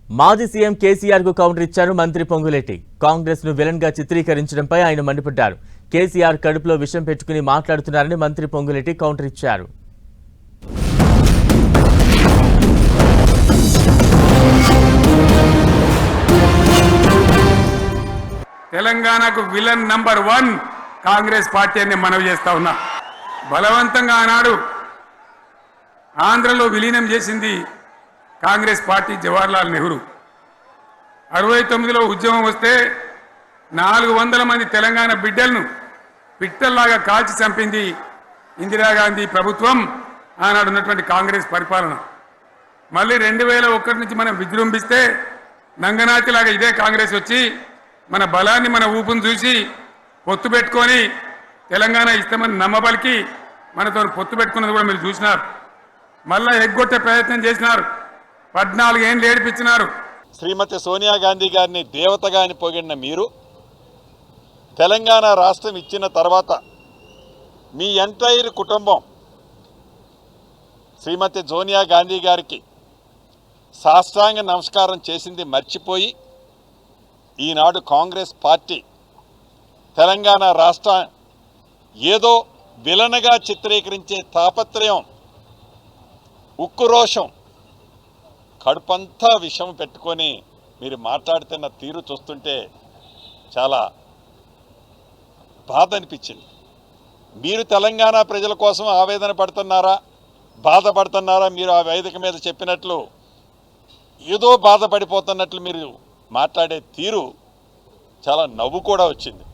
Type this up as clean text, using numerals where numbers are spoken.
మాజీ సీఎం కేసీఆర్ కు కౌంటర్ ఇచ్చారు మంత్రి పొంగులేటి. కాంగ్రెస్ ను విలన్ గా చిత్రీకరించడంపై ఆయన మండిపడ్డారు. కేసీఆర్ కడుపులో విషం పెట్టుకుని మాట్లాడుతున్నారని మంత్రి పొంగులేటి కౌంటర్ ఇచ్చారు. తెలంగాణకు విలన్ నంబర్ 1 కాంగ్రెస్ పార్టీ అని మనవి చేస్తా ఉన్నా. బలవంతంగా ఆనాడు ఆంధ్రలో విలీనం చేసింది కాంగ్రెస్ పార్టీ. జవహర్లాల్ నెహ్రూ 69లో ఉద్యమం వస్తే 400 మంది తెలంగాణ బిడ్డలను పిట్టల్లాగా కాల్చి చంపింది ఇందిరాగాంధీ ప్రభుత్వం. ఆనాడు ఉన్నటువంటి కాంగ్రెస్ పరిపాలన. మళ్ళీ 2001 నుంచి మనం విజృంభిస్తే నంగనాచిలాగా ఇదే కాంగ్రెస్ వచ్చి మన బలాన్ని మన ఊపును చూసి పొత్తు పెట్టుకొని తెలంగాణ ఇస్తామని నమ్మబలికి మనతో పొత్తు పెట్టుకున్నది కూడా మీరు చూసినారు. మళ్ళా ఎగ్గొట్టే ప్రయత్నం చేసినారు. 14 ఏళ్ళు ఏడిపించినారు. శ్రీమతి సోనియా గాంధీ గారిని దేవతగా అని పొగిడిన మీరు తెలంగాణ రాష్ట్రం ఇచ్చిన తర్వాత మీ ఎంటైర్ కుటుంబం శ్రీమతి సోనియా గాంధీ గారికి సాష్టాంగ నమస్కారం చేసింది మర్చిపోయి ఈనాడు కాంగ్రెస్ పార్టీ తెలంగాణ రాష్ట్ర ఏదో విలనగా చిత్రీకరించే తాపత్రయం, ఉక్రోషం, కడుపంతా విషం పెట్టుకొని మీరు మాట్లాడుతున్న తీరు చూస్తుంటే చాలా బాధ అనిపించింది. మీరు తెలంగాణ ప్రజల కోసం ఆవేదన పడుతున్నారా, బాధపడుతున్నారా? మీరు ఆ వేదిక మీద చెప్పినట్లు ఏదో బాధపడిపోతున్నట్లు మీరు మాట్లాడే తీరు చాలా నవ్వు కూడా వచ్చింది.